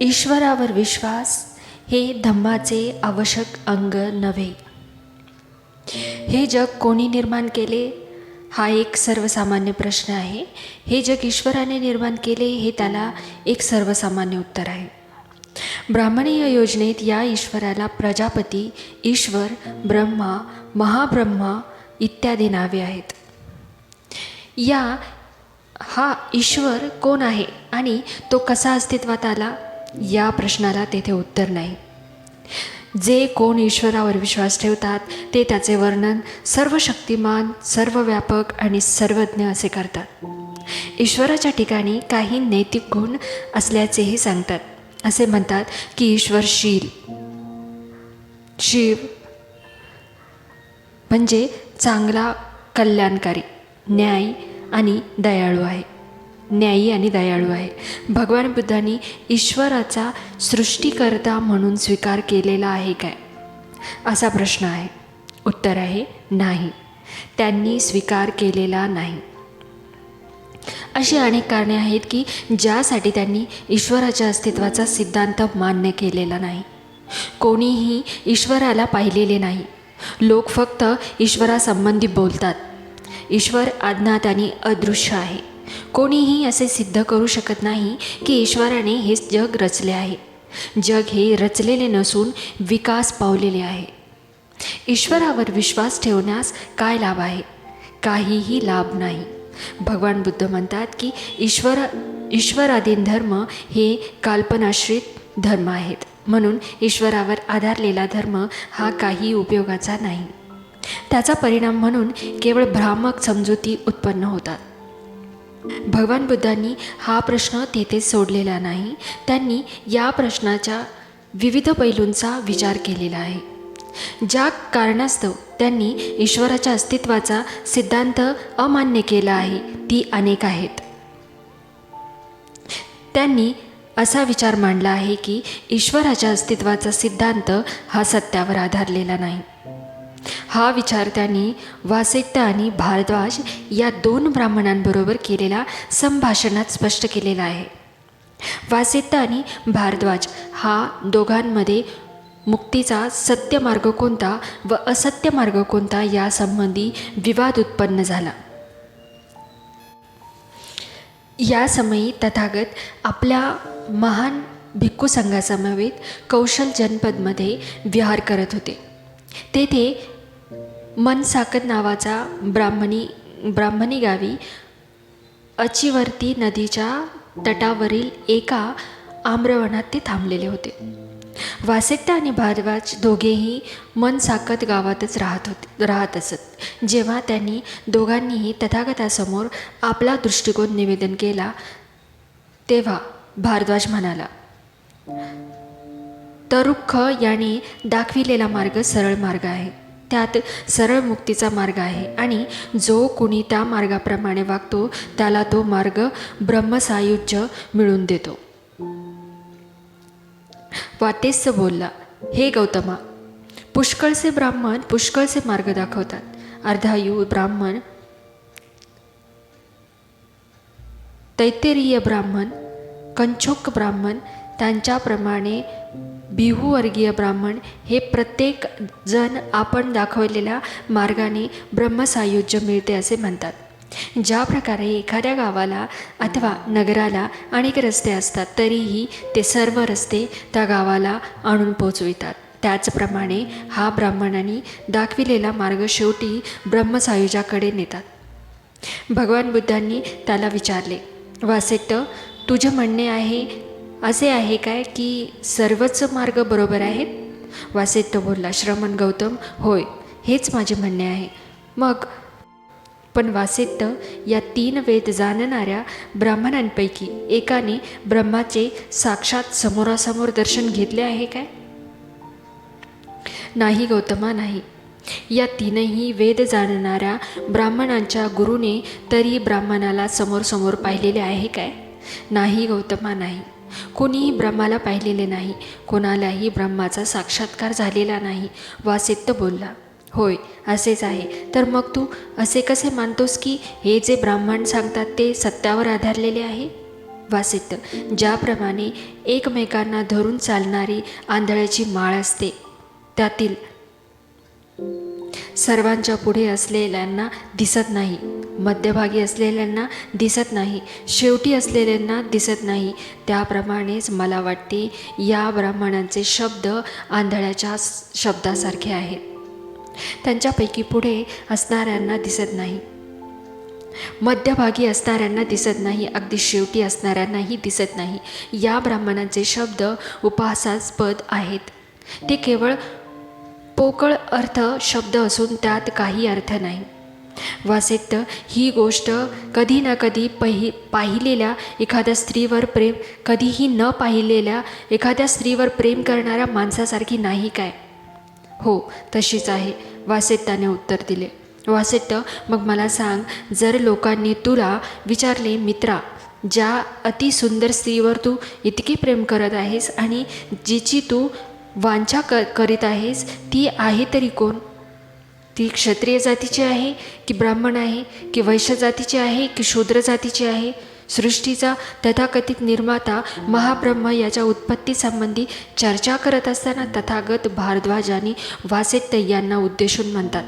ईश्वरावर विश्वास हे धम्माचे आवश्यक अंग नव्हे. हे जग कोणी निर्माण केले हा एक सर्वसामान्य प्रश्न आहे. हे जग ईश्वराने निर्माण केले हे त्याला एक सर्वसामान्य उत्तर आहे. ब्राह्मणीय योजनेत या ईश्वराला प्रजापती, ईश्वर, ब्रह्मा, महाब्रह्मा इत्यादी नावे आहेत. हा ईश्वर कोण आहे आणि तो कसा अस्तित्वात आला या प्रश्नाला तेथे उत्तर नाही. जे कोण ईश्वरावर विश्वास ठेवतात ते त्याचे वर्णन सर्व शक्तिमान, सर्वव्यापक आणि सर्वज्ञ असे करतात. ईश्वराच्या ठिकाणी काही नैतिक गुण असल्याचेही सांगतात. असे म्हणतात की ईश्वर शिव म्हणजे चांगला, कल्याणकारी, न्यायी आणि दयाळू आहे. भगवान बुद्धांनी ईश्वराचा सृष्टीकर्ता म्हणून स्वीकार केलेला आहे काय, असा प्रश्न आहे. उत्तर आहे नाही, त्यांनी स्वीकार केलेला नाही. अशी अनेक कारणे आहेत की ज्यासाठी त्यांनी ईश्वराच्या अस्तित्वाचा सिद्धांत मान्य केलेला नाही. कोणीही ईश्वराला पाहिलेले नाही. लोक फक्त ईश्वरासंबंधी बोलतात. ईश्वर अज्ञात आणि अदृश्य आहे. कोणीही असे सिद्ध करू शकत नाही की ईश्वराने हे जग रचले आहे. जग हे रचलेले नसून विकास पावलेले आहे. ईश्वरावर विश्वास ठेवण्यास काय लाभ आहे? काहीही लाभ नाही. भगवान बुद्ध म्हणतात की ईश्वराधीन धर्म हे काल्पनाश्रित धर्म आहेत. म्हणून ईश्वरावर आधारलेला धर्म हा काही उपयोगाचा नाही. त्याचा परिणाम म्हणून केवळ भ्रामक समजुती उत्पन्न होतात. भगवान बुद्धांनी हा प्रश्न तेथेच सोडलेला नाही. त्यांनी या प्रश्नाच्या विविध पैलूंचा विचार केलेला आहे. ज्या कारणास्तव त्यांनी ईश्वराच्या अस्तित्वाचा सिद्धांत अमान्य केला आहे ती अनेक आहेत. त्यांनी असा विचार मांडला आहे की ईश्वराच्या अस्तित्वाचा सिद्धांत हा सत्यावर आधारलेला नाही. हा विचार त्यांनी वासिष्ठ आणि भारद्वाज या 2 ब्राह्मणांबरोबर केलेल्या संभाषणात स्पष्ट केलेला आहे. वासिष्ठ आणि भारद्वाज हा दोघांमध्ये मुक्तीचा सत्य मार्ग कोणता व असत्य मार्ग कोणता यासंबंधी विवाद उत्पन्न झाला. या समयी तथागत आपल्या महान भिक्खू संघासमवेत कौशल जनपदमध्ये विहार करत होते. तेथे मनसाकत नावाचा ब्राह्मणी गावी अचिवर्ती नदीच्या तटावरील एका आम्रवनात ते थांबलेले होते. वासिष्ठ आणि भारद्वाज दोघेही मनसाकत गावातच राहत असत. जेव्हा त्यांनी दोघांनीही तथागतासमोर आपला दृष्टिकोन निवेदन केला तेव्हा भारद्वाज म्हणाला, तरुक्ख याने दाखविलेला मार्ग सरळ मार्ग आहे. त्यात सरळ मुक्तीचा मार्ग आहे आणि जो कुणी त्या मार्गाप्रमाणे वागतो त्याला तो मार्ग ब्रह्मसायुज्य मिळवून देतो. वातेस्य बोलला, हे गौतमा, पुष्कळसे ब्राह्मण पुष्कळसे मार्ग दाखवतात. अर्धायू ब्राह्मण, तैत्तिरीय ब्राह्मण, कंचोक ब्राह्मण, त्यांच्याप्रमाणे बिहूवर्गीय ब्राह्मण हे प्रत्येक जण आपण दाखवलेल्या मार्गाने ब्रह्मसायुज्य मिळते असे म्हणतात. ज्या प्रकारे एखाद्या गावाला अथवा नगराला अनेक रस्ते असतात तरीही ते सर्व रस्ते त्या गावाला आणून पोचवितात, त्याचप्रमाणे हा ब्राह्मणांनी दाखविलेला मार्ग शेवटी ब्रह्मसायुज्याकडे नेतात. भगवान बुद्धांनी त्याला विचारले, वासिष्ठ, तुझे म्हणणे असे आहे काय की सर्वच मार्ग बरोबर आहेत? वासिष्ठ बोलला, श्रमण गौतम, होय, हेच माझे म्हणणे आहे. मग पण वासिष्ठ, या 3 वेद जाणणाऱ्या ब्राह्मणांपैकी एकाने ब्रह्माचे साक्षात समोरासमोर दर्शन घेतले आहे काय? नाही गौतमा, नाही. या 3ही वेद जाणणाऱ्या ब्राह्मणांच्या गुरुने तरी ब्राह्मणाला समोर पाहिलेले आहे काय? नाही गौतमा, नाही. कोणीही ब्रह्माला पाहिलेले नाही. कोणालाही ब्रह्माचा साक्षात्कार झालेला नाही. वासिष्ठ बोलला, होय, असेच आहे. तर मग तू असे कसे मानतोस की हे जे ब्राह्मण सांगतात ते सत्यावर आधारलेले आहे? वासित, ज्याप्रमाणे एकमेकांना धरून चालणारी आंधळ्याची माळ असते, त्यातील सर्वांच्या पुढे असलेल्यांना दिसत नाही, मध्यभागी असलेल्यांना दिसत नाही, शेवटी असलेल्यांना दिसत नाही, त्याप्रमाणेच मला वाटते या ब्राह्मणांचे शब्द आंधळ्याच्या शब्दासारखे आहेत. त्यांच्यापैकी पुढे असणाऱ्यांना दिसत नाही, मध्यभागी असणाऱ्यांना दिसत नाही, अगदी शेवटी असणाऱ्यांनाही दिसत नाही. या ब्राह्मणांचे शब्द उपहासास्पद आहेत. ते केवळ पोकळ अर्थ शब्द असून त्यात काही अर्थ नाही. वासित्य, ही गोष्ट कधी ना कधी पाहिलेल्या एखाद्या स्त्रीवर प्रेम, कधीही न पाहिलेल्या एखाद्या स्त्रीवर प्रेम करणाऱ्या माणसासारखी नाही काय? हो, तशीच आहे, वासित्याने उत्तर दिले. वासित्य, मग मला सांग, जर लोकांनी तुला विचारले, मित्रा, ज्या अतिसुंदर स्त्रीवर तू इतके प्रेम करत आहेस आणि जिची तू वांछा करीत आहेस, ती आहे तरी कोण? ती क्षत्रिय जातीची आहे की ब्राह्मण आहे, की वैश्य जातीची आहे की शूद्र जातीची आहे? सृष्टीचा तथाकथित निर्माता महाब्रह्म याच्या उत्पत्तीसंबंधी चर्चा करत असताना तथागत भारद्वाजांनी वासित्य यांना उद्देशून म्हणतात,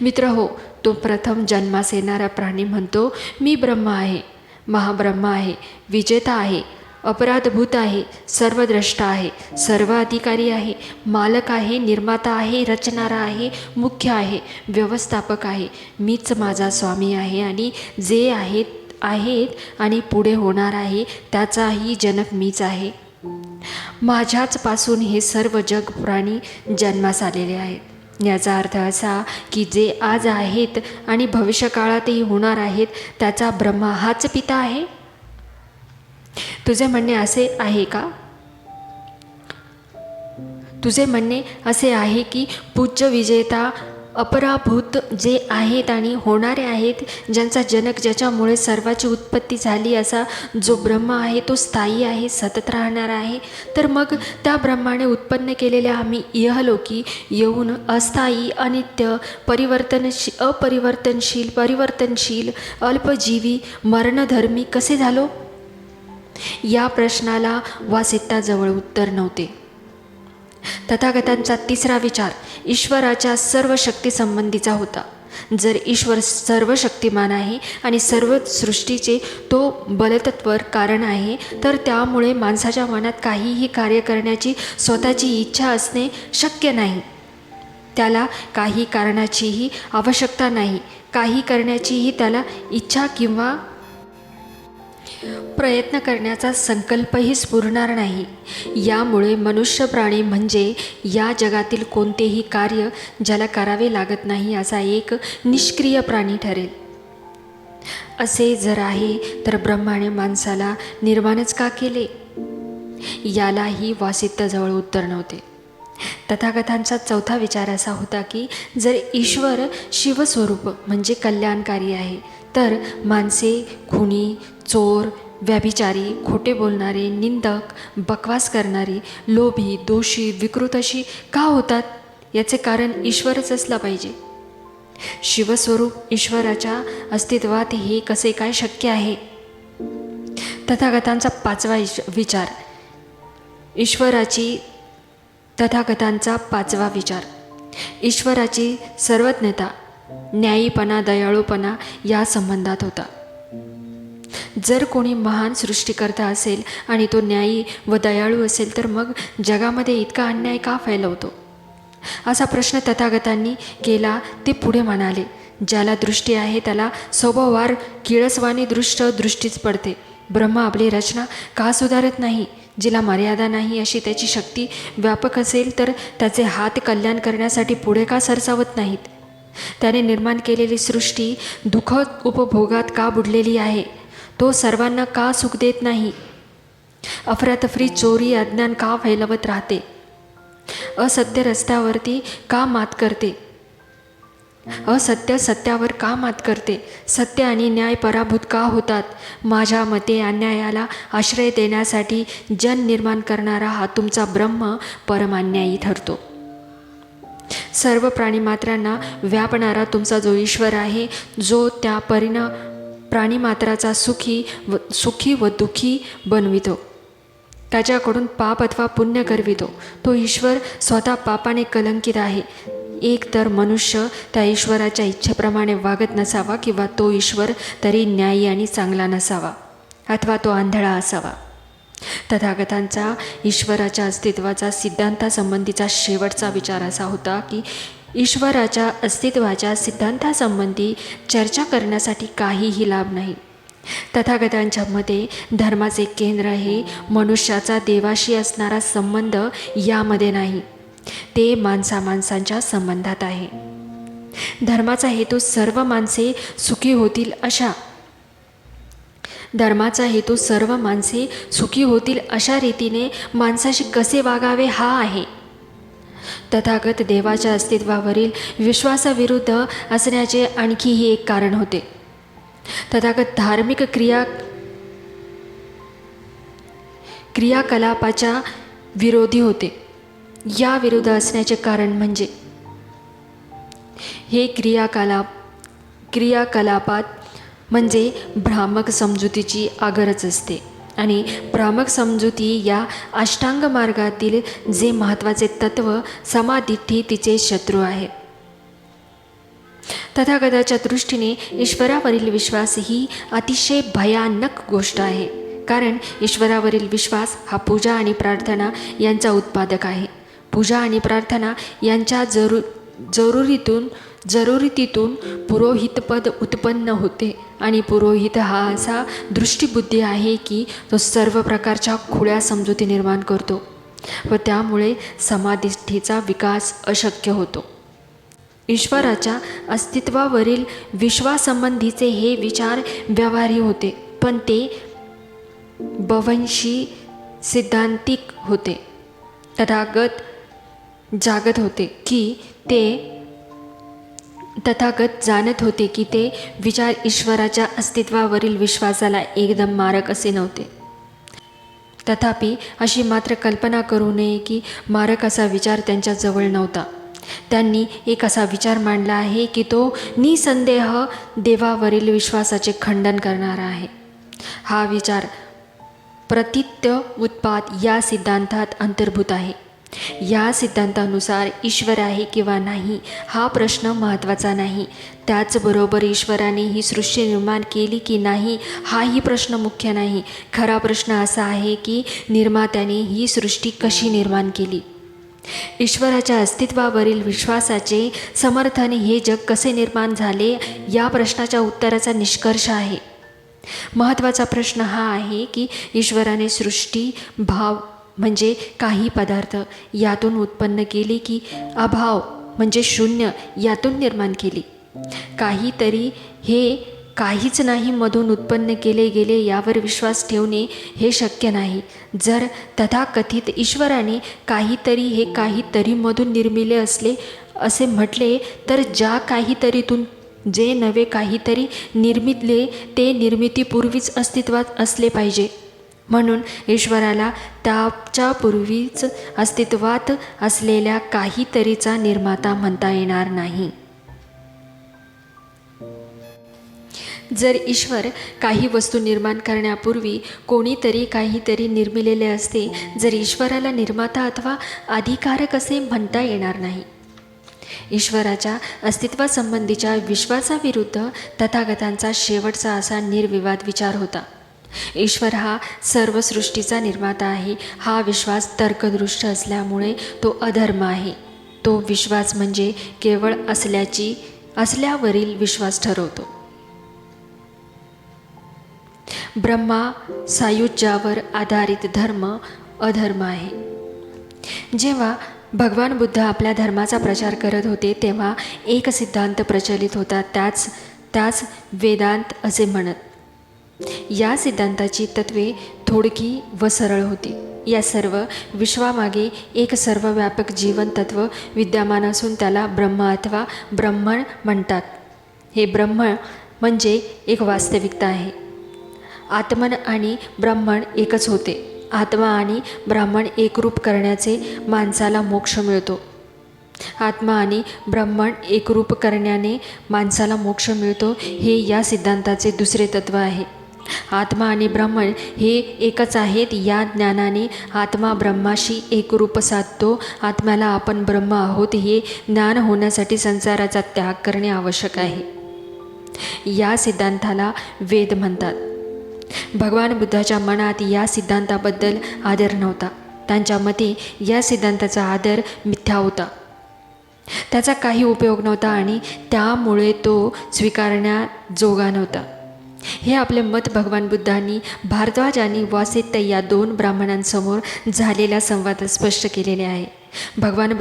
मित्र हो, तो प्रथम जन्मास येणारा प्राणी म्हणतो, मी ब्रह्म आहे, महाब्रह्म आहे, विजेता आहे, अपराधभूत आहे, सर्वद्रष्टा आहे, सर्व अधिकारी आहे, मालक आहे, निर्माता आहे, रचणारा आहे, मुख्य आहे, व्यवस्थापक आहे, मीच माझा स्वामी आहे आणि जे आहेत आणि पुढे होणार आहे त्याचाही जनक मीच आहे. माझ्याच पासून हे सर्व जग प्राणी जन्मास आलेले आहेत. याचा अर्थ असा की जे आज आहेत आणि भविष्यकाळातही होणार आहेत त्याचा ब्रह्मा हाच पिता आहे. तुझे म्हणणे असे आहे का? तुझे म्हणणे असे आहे की पूज्य विजेता अपराभूत जे आहेत आणि होणारे आहेत, ज्यांचा जनक, ज्याच्यामुळे सर्वाची उत्पत्ती झाली, असा जो ब्रह्म आहे तो स्थायी आहे, सतत राहणार आहे. तर मग त्या ब्रह्माने उत्पन्न केलेल्या आम्ही इहलोकी येऊन अस्थायी, अनित्य, परिवर्तनशील, अल्पजीवी, मरणधर्मी कसे झालो? या प्रश्नाला वासित्याजवळ उत्तर नव्हते. तथागतांचा तिसरा विचार ईश्वराच्या सर्व शक्तीसंबंधीचा होता. जर ईश्वर सर्व शक्तिमान आहे आणि सर्व सृष्टीचे तो बलतत्वर कारण आहे, तर त्यामुळे माणसाच्या मनात काहीही कार्य करण्याची स्वतःची इच्छा असणे शक्य नाही. त्याला काही कारणाचीही आवश्यकता नाही, काही करण्याचीही त्याला इच्छा किंवा प्रयत्न करण्याचा संकल्पही स्फुरणार नाही. यामुळे मनुष्य प्राणी म्हणजे या जगातील कोणतेही कार्य ज्याला करावे लागत नाही असा एक निष्क्रिय प्राणी ठरेल. असे जर आहे तर ब्रह्माने माणसाला निर्माणच का केले? यालाही वासित्याजवळ उत्तर नव्हते. तथागतांचा चौथा विचार असा होता की जर ईश्वर शिवस्वरूप म्हणजे कल्याणकारी आहे, तर माणसे खुनी, चोर, व्यभिचारी, खोटे बोलणारे, निंदक, बकवास करणारी, लोभी, दोषी, विकृत अशी का होतात? याचे कारण ईश्वरच असला पाहिजे. शिवस्वरूप ईश्वराच्या अस्तित्वात हे कसे काय शक्य आहे? तथागतांचा पाचवा विचार ईश्वराची सर्वज्ञता, न्यायीपणा, दयाळूपणा या संबंधात होता. जर कोणी महान सृष्टीकर्ता असेल आणि तो न्यायी व दयाळू असेल, तर मग जगामध्ये इतका अन्याय का फैलवतो? असा प्रश्न तथागतांनी केला. ते पुढे म्हणाले, ज्याला दृष्टी आहे त्याला स्वभाववार किळसवाणी दृष्टीच पडते. ब्रह्म आपली रचना का सुधारत नाही? जिला मर्यादा नाही अशी त्याची शक्ती व्यापक असेल, तर त्याचे हात कल्याण करण्यासाठी पुढे का सरसावत नाहीत? त्याने निर्माण केलेली सृष्टी दुःख उपभोगात का बुडलेली आहे? तो सर्वांना का सुख देत नाही? अफरातफरी, चोरी, अज्ञान का फैलवत राहते? असत्य रस्त्यावरती का मात करते? असत्य सत्यावर का मात करते? सत्य आणि न्याय पराभूत का होतात? माझ्या मते अन्यायाला आश्रय देण्यासाठी जन निर्माण करणारा हा तुमचा ब्रह्म परमान्यायी ठरतो. सर्व प्राणीमात्रांना व्यापणारा तुमचा जो ईश्वर आहे, जो त्या प्राणीमात्राचा सुखी व दुःखी बनवितो, त्याच्याकडून पाप अथवा पुण्य करवितो. तो ईश्वर स्वतः पापाने कलंकित आहे. एक तर मनुष्य त्या ईश्वराच्या इच्छेप्रमाणे वागत नसावा, किंवा तो ईश्वर तरी न्यायी आणि चांगला नसावा, अथवा तो आंधळा असावा. तथागतांचा ईश्वराच्या अस्तित्वाचा सिद्धांतासंबंधीचा शेवटचा विचार असा होता की ईश्वराच्या अस्तित्वाच्या सिद्धांतासंबंधी चर्चा करण्यासाठी काहीही लाभ नाही. तथागतांच्या मते धर्माचे केंद्र हे मनुष्याचा देवाशी असणारा संबंध यामध्ये नाही, ते माणसांच्या संबंधात आहे. धर्माचा हेतू सर्व माणसे सुखी होतील अशा रीतीने माणसाशी कसे वागावे हा आहे. तथागत देवाच्या अस्तित्वावरील विश्वासाविरुद्ध असण्याचे आणखीही एक कारण होते. तथागत धार्मिक क्रियाकलापाच्या विरोधी होते. या विरुद्ध असण्याचे कारण म्हणजे हे क्रियाकलापात म्हणजे भ्रामक समजुतीची आगरज असते, आणि भ्रामक समजुती या अष्टांग मार्गातील जे महत्त्वाचे तत्व समाधिठी तिचे शत्रू आहे. तथागताच्या दृष्टीने ईश्वरावरील विश्वास ही अतिशय भयानक गोष्ट आहे, कारण ईश्वरावरील विश्वास हा पूजा आणि प्रार्थना यांचा उत्पादक आहे. पूजा आणि प्रार्थना यांच्या जरुरीतीतून पुरोहितपद उत्पन्न होते, आणि पुरोहित हा असा दृष्टिबुद्धी आहे की तो सर्व प्रकारच्या खुळ्या समजुती निर्माण करतो, व त्यामुळे समाधिष्ठीचा विकास अशक्य होतो. ईश्वराच्या अस्तित्वावरील विश्वासंबंधीचे हे विचार व्यवहारी होते, पण ते बवंशी सिद्धांतिक होते. तथागत जाणत होते की ते विचार ईश्वराच्या अस्तित्वावरील विश्वासाला एकदम मारक असे नव्हते. तथापि अशी मात्र कल्पना करू नये की मारक असा विचार त्यांच्याजवळ नव्हता. त्यांनी एक असा विचार मांडला आहे की तो निसंदेह देवावरील विश्वासाचे खंडन करणारा आहे. हा विचार प्रतित्य उत्पाद या सिद्धांतात अंतर्भूत आहे. या सिद्धांतानुसार ईश्वर आहे किंवा नाही हा प्रश्न महत्त्वाचा नाही. त्याचबरोबर ईश्वराने ही सृष्टी निर्माण केली की नाही हाही प्रश्न मुख्य नाही. खरा प्रश्न असा आहे की निर्मात्याने ही सृष्टी कशी निर्माण केली. ईश्वराच्या अस्तित्वावरील विश्वासाचे समर्थन हे जग कसे निर्माण झाले या प्रश्नाच्या उत्तराचा निष्कर्ष आहे. महत्त्वाचा प्रश्न हा आहे की ईश्वराने सृष्टी भाव म्हणजे काही पदार्थ यातून उत्पन्न केली की अभाव म्हणजे शून्य यातून निर्माण केली. काहीतरी हे काहीच नाही मधून उत्पन्न केले गेले यावर विश्वास ठेवणे हे शक्य नाही. जर तथाकथित ईश्वराने काहीतरी हे काहीतरीमधून निर्मिले असले असे म्हटले तर ज्या काहीतरीतून जे नवे काहीतरी निर्मितले ते निर्मितीपूर्वीच अस्तित्वात असले पाहिजे. म्हणून ईश्वराला त्याच्या पूर्वीच अस्तित्वात असलेल्या काहीतरीचा निर्माता म्हणता येणार नाही. जर ईश्वर काही वस्तू निर्माण करण्यापूर्वी कोणीतरी काहीतरी निर्मिलेले असते, जर ईश्वराला निर्माता अथवा अधिकारक असे म्हणता येणार नाही. ईश्वराच्या अस्तित्वासंबंधीच्या विश्वासाविरुद्ध तथागतांचा शेवटचा असा निर्विवाद विचार होता. ईश्वर हा सर्व सृष्टीचा निर्माता आहे हा विश्वास तर्कदृष्ट असल्यामुळे तो अधर्म आहे. तो विश्वास म्हणजे केवळ असल्यावरील विश्वास ठरवतो. ब्रह्मा सायुज्यावर आधारित धर्म अधर्म आहे. जेव्हा भगवान बुद्ध आपल्या धर्माचा प्रचार करत होते तेव्हा एक सिद्धांत प्रचलित होता, त्याच वेदांत असे म्हणत. या सिद्धांताची तत्त्वे थोडकी व सरळ होती. या सर्व विश्वामागे एक सर्वव्यापक जीवन तत्त्व विद्यमान असून त्याला ब्रह्म अथवा ब्रह्मण म्हणतात. हे ब्रह्म म्हणजे एक वास्तविकता आहे. आत्मन आणि ब्राह्मण एकच होते. आत्मा आणि ब्राह्मण एकरूप करण्याचे माणसाला मोक्ष मिळतो. आत्मा आणि ब्रह्मण एकरूप करण्याने माणसाला मोक्ष मिळतो, हे या सिद्धांताचे दुसरे तत्त्व आहे. आत्मा आणि ब्रह्मण हे एकच आहेत. या ज्ञानाने आत्मा ब्रह्माशी एकरूप साधतो. आत्म्याला आपण ब्रह्म आहोत हे ज्ञान होण्यासाठी संसाराचा त्याग करणे आवश्यक आहे. या सिद्धांताला वेद म्हणतात. भगवान बुद्धाच्या मनात या सिद्धांताबद्दल आदर नव्हता. त्यांच्या मते या सिद्धांताचा आदर मिथ्या होता, त्याचा काही उपयोग नव्हता आणि त्यामुळे तो स्वीकारण्याजोगा नव्हता. हे आपले मत भगवान बुद्धांनी भारद्वाज आणि वासिष्ठ या 2 ब्राह्मणांसमोर झालेल्या संवादात स्पष्ट केलेले आहे. भगवान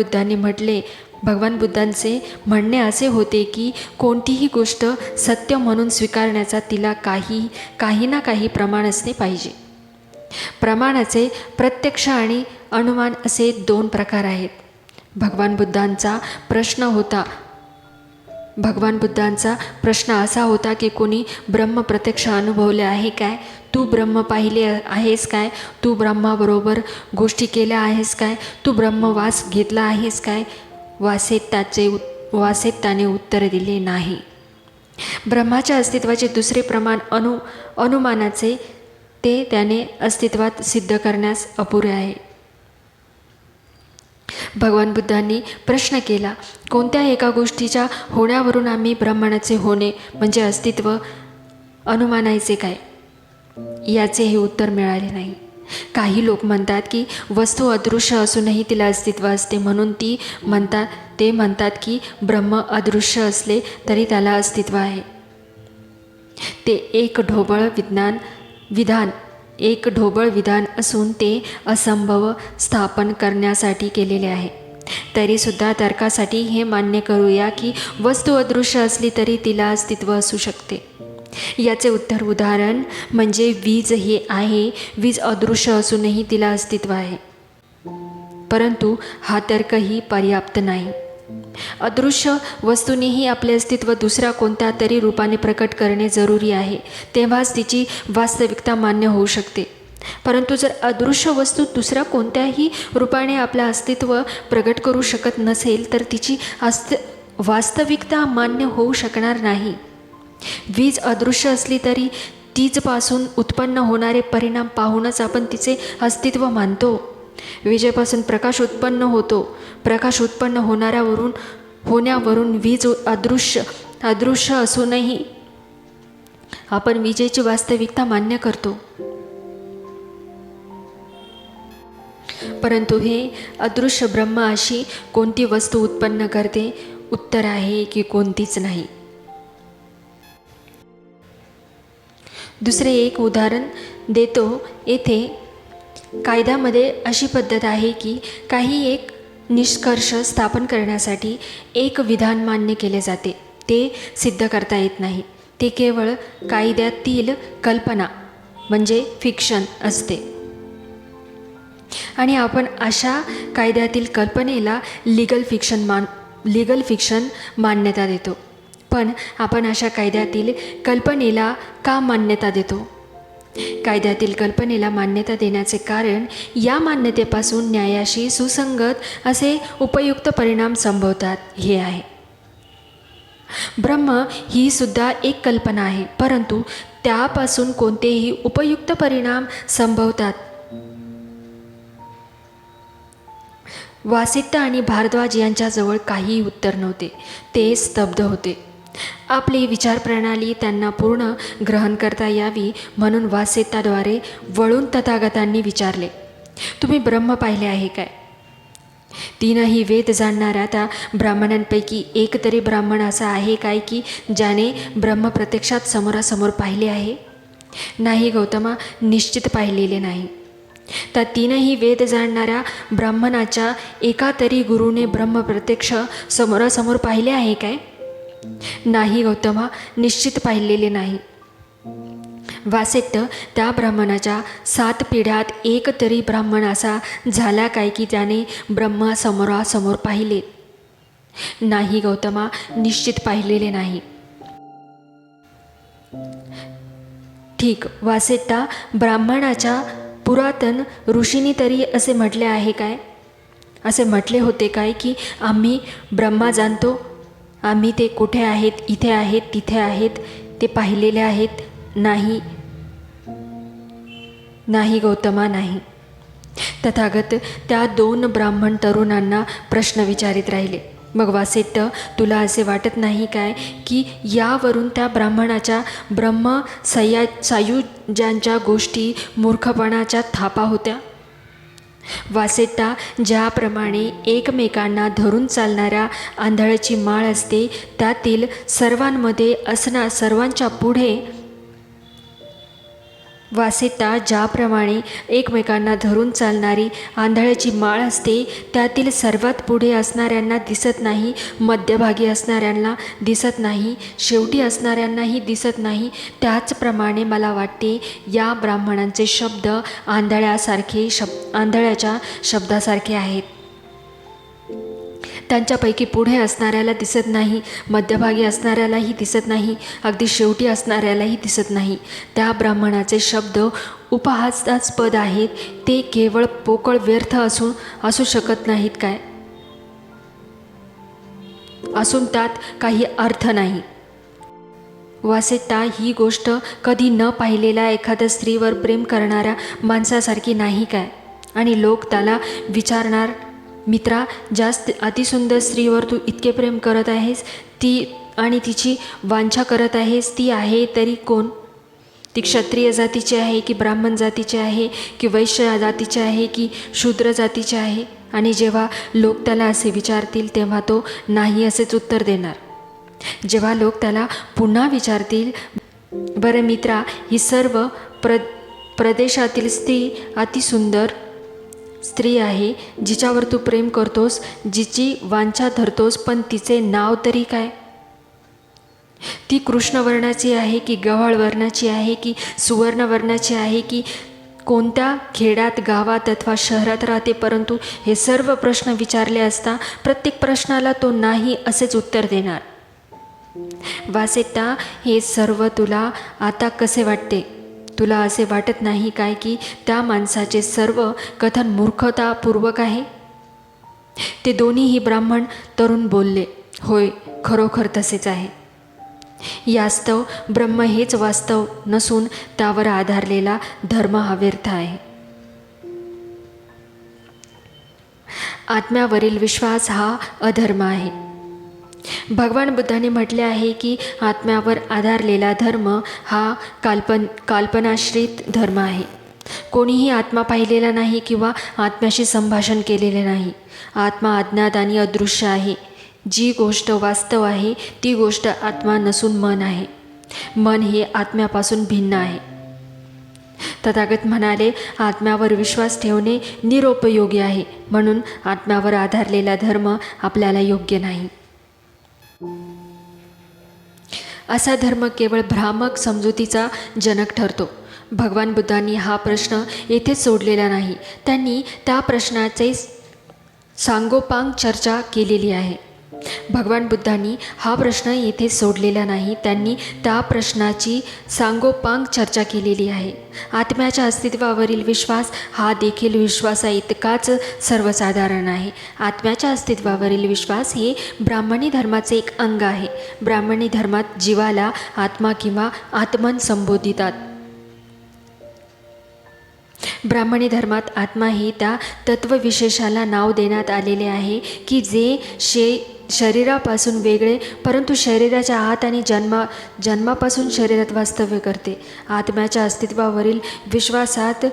बुद्धांचे म्हणणे असे होते की कोणतीही गोष्ट सत्य म्हणून स्वीकारण्याचा तिला काही ना काही प्रमाण असणे पाहिजे. प्रमाणाचे प्रत्यक्ष आणि अनुमान असे 2 प्रकार आहेत. भगवान बुद्धांचा प्रश्न असा होता की कोणी ब्रह्म प्रत्यक्ष अनुभवले आहे काय? तू ब्रह्म पाहिले आहेस काय? तू ब्रह्माबरोबर गोष्टी केल्या आहेस काय? तू ब्रह्मवास घेतला आहेस काय? वासेत्ताने उत्तर दिले नाही. ब्रह्माच्या अस्तित्वाचे दुसरे प्रमाण अनुमानाचे, ते त्याने अस्तित्वात सिद्ध करण्यास अपुरे आहे. भगवान बुद्धांनी प्रश्न केला, कोणत्या एका गोष्टीच्या होण्यावरून आम्ही ब्रह्मांडाचे होणे म्हणजे अस्तित्व अनुमानायचे काय? याचे हे उत्तर मिळाले नाही. काही लोक म्हणतात की वस्तू अदृश्य असूनही तिला अस्तित्व असते, म्हणून ते म्हणतात की ब्रह्म अदृश्य असले तरी त्याला अस्तित्व आहे. ते एक ढोबळ विधान असून ते असंभव स्थापन करण्यासाठी केलेले आहे. तरीसुद्धा तर्कासाठी हे मान्य करूया की वस्तू अदृश्य असली तरी तिला अस्तित्व असू शकते. याचे उदाहरण म्हणजे वीज हे आहे. वीज अदृश्य असूनही तिला अस्तित्व आहे, परंतु हा तर्कही पर्याप्त नाही. अदृश्य वस्तूनेही आपले अस्तित्व दुसऱ्या कोणत्या तरी रूपाने प्रकट करणे जरुरी आहे, तेव्हाच तिची वास्तविकता मान्य होऊ शकते. परंतु जर अदृश्य वस्तू दुसऱ्या कोणत्याही रूपाने आपले अस्तित्व प्रकट करू शकत नसेल तर तिची वास्तविकता मान्य होऊ शकणार नाही. वीज अदृश्य असली तरी तीचपासून उत्पन्न होणारे परिणाम पाहूनच आपण तिचे अस्तित्व मानतो. विजेपासून प्रकाश उत्पन्न होतो. प्रकाश उत्पन्न होण्यावरून वीज अदृश्य असूनही आपण विजेची वास्तविकता मान्य करतो. परंतु हे अदृश्य ब्रह्म अशी कोणती वस्तू उत्पन्न करते? उत्तर आहे की कोणतीच नाही. दुसरे एक उदाहरण देतो. येथे कायद्यामध्ये अशी पद्धत आहे की काही एक निष्कर्ष स्थापन करण्यासाठी एक विधान मान्य केले जाते. ते सिद्ध करता येत नाही. ते केवळ कायद्यातील कल्पना म्हणजे फिक्शन असते आणि आपण अशा कायद्यातील कल्पनेला लीगल फिक्शन मान्यता देतो. पण आपण अशा कायद्यातील कल्पनेला का मान्यता देतो? कायद्यातील कल्पनेला मान्यता देण्याचे कारण या मान्यतेपासून न्यायाशी सुसंगत असे उपयुक्त परिणाम संभवतात हे आहे. ब्रह्म ही सुद्धा एक कल्पना आहे, परंतु त्यापासून कोणतेही उपयुक्त परिणाम संभवतात. वासिष्ठ आणि भारद्वाज यांच्याजवळ काहीही उत्तर नव्हते. ते स्तब्ध होते. आपली विचारप्रणाली त्यांना पूर्ण ग्रहण करता यावी म्हणून वासिष्ठाद्वारे वळून तथागतांनी विचारले, तुम्ही ब्रह्म पाहिले आहे काय? 3ही वेद जाणणाऱ्या त्या ब्राह्मणांपैकी एक तरी ब्राह्मण असा आहे काय की ज्याने ब्रह्म प्रत्यक्षात समोरासमोर पाहिले आहे? नाही गौतमा, निश्चित पाहिलेले नाही. त्या 3ही वेद जाणणाऱ्या ब्राह्मणाच्या एका तरी गुरुने ब्रह्म प्रत्यक्ष समोरासमोर पाहिले आहे काय? नाही गौतमा, निश्चित पाहिलेले नाही. वासिष्ठ, त्या ब्राह्मणाच्या 7 पिढ्यात एक तरी ब्राह्मण असा झाला काय की त्याने ब्रह्म समोरासमोर पाहिले? नाही गौतमा, निश्चित पाहिलेले नाही. ठीक, वासिष्ठा, ब्राह्मणाच्या पुरातन ऋषींनी तरी असे म्हटले आहे काय? असे म्हटले होते काय की आम्ही ब्रह्मा जाणतो, आम्ही ते कुठे आहेत, इथे आहेत, तिथे आहेत, ते पाहिलेले आहेत? नाही, नाही गौतमा, नाही. तथागत त्या 2 ब्राह्मण तरुणांना प्रश्न विचारित राहिले. मग वासेट्ट, तुला असे वाटत नाही काय की यावरून त्या ब्राह्मणाच्या सायुज्यांच्या गोष्टी मूर्खपणाच्या थापा होत्या? वासेट्टा, ज्याप्रमाणे एकमेकांना धरून चालणाऱ्या आंधळ्याची माळ असते, त्यातील सर्वांमध्ये सर्वांच्या पुढे वासेट्टा, ज्याप्रमाणे एकमेकांना धरून चालणारी आंधळ्याची माळ असते, त्यातील सर्वात पुढे असणाऱ्यांना दिसत नाही, मध्यभागी असणाऱ्यांना दिसत नाही, शेवटी असणाऱ्यांनाही दिसत नाही, त्याचप्रमाणे मला वाटते या ब्राह्मणांचे शब्द आंधळ्याच्या शब्दासारखे आहेत. त्यांच्यापैकी पुढे असणाऱ्याला दिसत नाही, मध्यभागी असणाऱ्यालाही दिसत नाही, अगदी शेवटी असणाऱ्यालाही दिसत नाही. त्या ब्राह्मणाचे शब्द उपहासास्पद आहेत, ते केवळ पोकळ व्यर्थ असू शकत नाहीत काय? असून त्यात काही अर्थ नाही. वासेट्टा, ही गोष्ट कधी न पाहिलेल्या एखाद्या स्त्रीवर प्रेम करणाऱ्या माणसासारखी नाही काय? आणि लोक त्याला विचारणार, मित्रा, ज्या अतिसुंदर स्त्रीवर तू इतके प्रेम करत आहेस, ती आणि तिची वांछा करत आहेस, ती आहे तरी कोण? ती क्षत्रिय जातीची आहे की ब्राह्मण जातीची आहे की वैश्य जातीची आहे की शूद्र जातीची आहे? आणि जेव्हा लोक त्याला असे विचारतील तेव्हा तो नाही असेच उत्तर देणार. जेव्हा लोक त्याला पुन्हा विचारतील, बरं मित्रा, ही सर्व प्रदेशातील स्त्री अतिसुंदर स्त्री आहे, जिच्यावर तू प्रेम करतोस, जिची वांछा धरतोस, पण तिचे नाव तरी काय? ती कृष्णवर्णाची आहे की गव्हाळ वर्णाची आहे की सुवर्णवर्णाची आहे की कोणत्या खेड्यात, गावात अथवा शहरात राहते? परंतु हे सर्व प्रश्न विचारले असता प्रत्येक प्रश्नाला तो नाही असेच उत्तर देणार. वासेट्टा, हे सर्व तुला आता कसे वाटते? तुला असे वाटत नाही काय की त्या माणसाचे सर्व कथन मूर्खतापूर्वक आहे? ते दोन्हीही ब्राह्मण तरुण बोलले, होय, खरोखर तसेच आहे. यास्तव ब्रह्म हेच वास्तव नसून त्यावर आधारलेला धर्म हा व्यर्थ आहे. आत्म्यावरील विश्वास हा अधर्म आहे. भगवान बुद्धाने म्हटले आहे की आत्म्यावर आधारलेला धर्म हा काल्पनाश्रित धर्म आहे. कोणीही आत्मा पाहिलेला नाही किंवा आत्म्याशी संभाषण केलेले नाही. आत्मा अज्ञात आणि अदृश्य आहे. जी गोष्ट वास्तव आहे ती गोष्ट आत्मा नसून मन आहे. मन हे आत्म्यापासून भिन्न आहे. तथागत म्हणाले, आत्म्यावर विश्वास ठेवणे निरुपयोगी आहे, म्हणून आत्म्यावर आधारलेला धर्म आपल्याला योग्य नाही. असा धर्म केवळ भ्रामक समजुतीचा जनक ठरतो. भगवान बुद्धांनी हा प्रश्न येथेच सोडलेला नाही. त्यांनी त्या प्रश्नाचे सांगोपांग चर्चा केलेली आहे. भगवान बुद्धांनी हा प्रश्न येथे सोडलेला नाही. त्यांनी त्या प्रश्नाची सांगोपांग चर्चा केलेली आहे. आत्म्याच्या अस्तित्वावरील विश्वास हा देखील विश्वासाइतकाच सर्वसाधारण आहे. आत्म्याच्या अस्तित्वावरील विश्वास हे ब्राह्मणी धर्माचे एक अंग आहे. ब्राह्मणी धर्मात जीवाला आत्मा किंवा आत्मन संबोधितात. ब्राह्मणी धर्मात आत्मा हे त्या तत्वविशेषाला नाव देण्यात आलेले आहे की जे शरीरापासून वेगळे परंतु शरीराच्या आत आणि जन्मापासून शरीरात वास्तव्य करते. आत्म्याच्या अस्तित्वावरील विश्वासात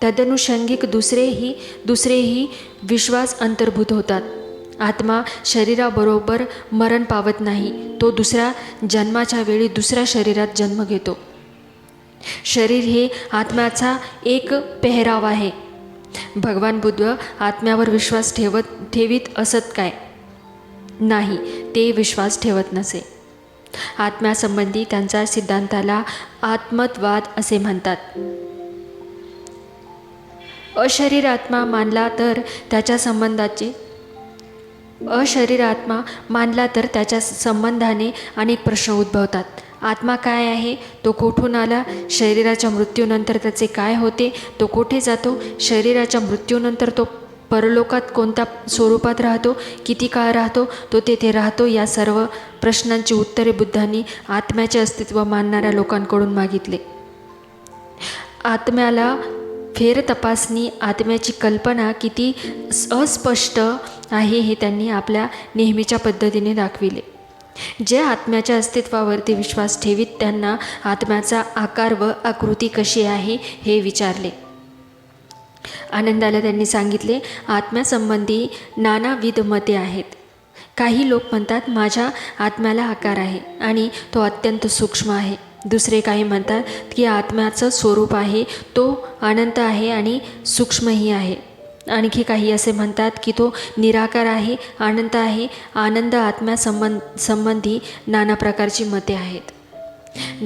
तदनुषंगिक दुसरेही विश्वास अंतर्भूत होतात. आत्मा शरीराबरोबर मरण पावत नाही. तो दुसऱ्या जन्माच्या वेळी दुसऱ्या शरीरात जन्म घेतो. शरीर हे आत्म्याचा एक पेहराव आहे. भगवान बुद्ध आत्म्यावर विश्वास ठेवीत असत काय? नाही, ते विश्वास ठेवत नसे. आत्म्यासंबंधी त्यांच्या सिद्धांताला आत्मत्वाद असे म्हणतात. अशरीर आत्मा मानला तर त्याच्या संबंधाने अनेक प्रश्न उद्भवतात. आत्मा काय आहे, तो कोठून आला, शरीराच्या मृत्यूनंतर त्याचे काय होते, तो कोठे जातो, शरीराच्या मृत्यूनंतर तो परलोकात कोणत्या स्वरूपात राहतो, किती काळ राहतो, तो तेथे राहतो, या सर्व प्रश्नांची उत्तरे बुद्धांनी आत्म्याचे अस्तित्व मानणाऱ्या लोकांकडून मागितले. आत्म्याला फेर तपासणी, आत्म्याची कल्पना किती अस्पष्ट आहे हे त्यांनी आपल्या नेहमीच्या पद्धतीने दाखविले. जे आत्म्याच्या अस्तित्वावरती विश्वास ठेवीत त्यांना आत्म्याचा आकार व आकृती कशी आहे हे विचारले. आनंदाला त्यांनी सांगितले, आत्म्यासंबंधी नानाविध मते आहेत. काही लोक म्हणतात माझ्या आत्म्याला आकार आहे आणि तो अत्यंत सूक्ष्म आहे. दुसरे काही म्हणतात की आत्म्याचं स्वरूप आहे, तो अनंत आहे आणि सूक्ष्मही आहे. आणखी काही असे म्हणतात की तो निराकार आहे, अनंत आहे. आनंद संबंधी नाना प्रकारची मते आहेत.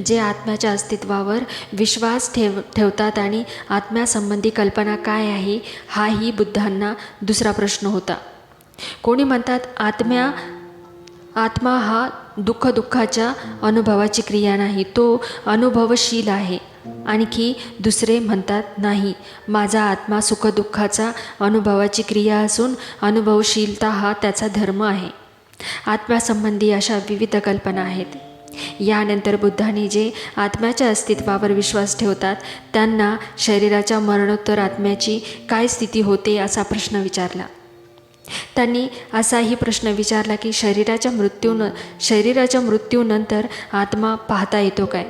जे आत्म्याच्या अस्तित्वावर विश्वास ठेवतात आणि आत्म्यासंबंधी कल्पना काय आहे हाही बुद्धांना दुसरा प्रश्न होता. कोणी म्हणतात आत्मा हा दुःखाच्या अनुभवाची क्रिया नाही, तो अनुभवशील आहे. आणखी दुसरे म्हणतात नाही, माझा आत्मा सुखदुःखाचा अनुभवाची क्रिया असून अनुभवशीलता हा त्याचा धर्म आहे. आत्म्यासंबंधी अशा विविध कल्पना आहेत. यानंतर बुद्धांनी जे आत्म्याच्या अस्तित्वावर विश्वास ठेवतात त्यांना शरीराच्या मरणोत्तर आत्म्याची काय स्थिती होते असा प्रश्न विचारला. त्यांनी असाही प्रश्न विचारला की शरीराच्या मृत्यूनंतर आत्मा पाहता येतो काय.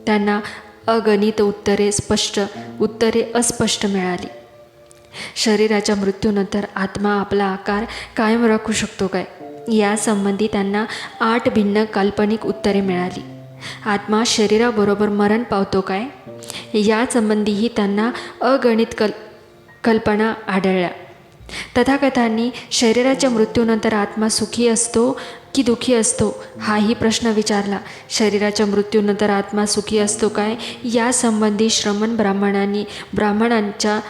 त्यांना अगणित उत्तरे अस्पष्ट मिळाली. शरीराच्या मृत्यूनंतर आत्मा आपला आकार कायम राखू शकतो काय, यासंबंधी त्यांना 8 भिन्न काल्पनिक उत्तरे मिळाली. आत्मा शरीराबरोबर मरण पावतो काय, यासंबंधीही त्यांना अगणित कल्पना आढळल्या. तथागतांनी शरीराच्या मृत्यूनंतर आत्मा सुखी असतो की दुःखी असतो हाही प्रश्न विचारला. शरीराच्या मृत्यूनंतर आत्मा सुखी असतो काय, यासंबंधी श्रमण ब्राह्मणांच्या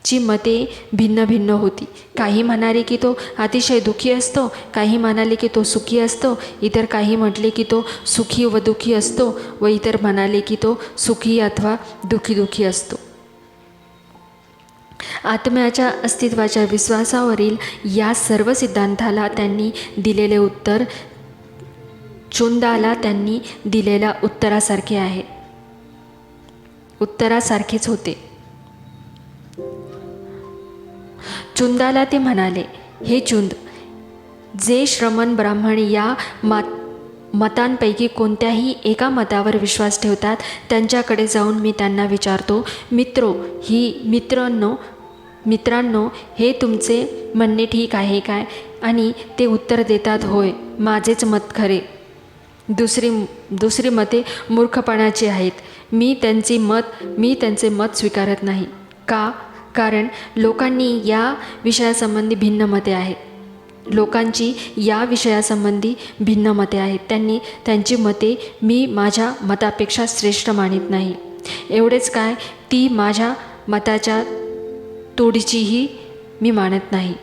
ची मते भिन्न भिन्न होती. काही म्हणाले की तो अतिशय दुःखी असतो, काही म्हणाले की तो सुखी असतो, इतर काही म्हटले की तो सुखी व दुःखी असतो व इतर म्हणाले की तो सुखी अथवा दुःखी असतो. आत्म्याच्या अस्तित्वाच्या विश्वासावरील या सर्व सिद्धांताला त्यांनी दिलेले उत्तर चुंदाला त्यांनी दिलेल्या उत्तरासारखेच होते. चुंदाला ते म्हणाले, हे चुंद, जे श्रमण ब्राह्मण या मतांपैकी कोणत्याही एका मतावर विश्वास ठेवतात त्यांच्याकडे जाऊन मी त्यांना विचारतो, मित्रांनो, हे तुमचे म्हणणे ठीक आहे काय. आणि ते उत्तर देतात, होय, माझेच मत खरे. दुसरी मते मूर्खपणाची आहेत. मी त्यांचे मत स्वीकारत नाही. का? कारण लोकांची या विषयासंबंधी भिन्न मते आहेत. त्यांनी त्यांची मते मी माझ्या मतापेक्षा श्रेष्ठ मानित नाही. एवढेच काय, ती माझ्या मताच्या तोडीचीही मी मानत नाही.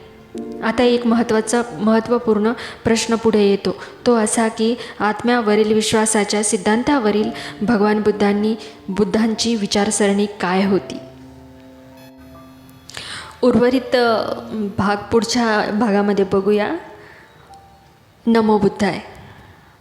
आता एक महत्त्वपूर्ण प्रश्न पुढे येतो, तो असा की आत्म्यावरील विश्वासाच्या सिद्धांतावरील भगवान बुद्धांची विचारसरणी काय होती. उर्वरित भाग पुढच्या भागामध्ये बघूया. नमो बुद्धाय.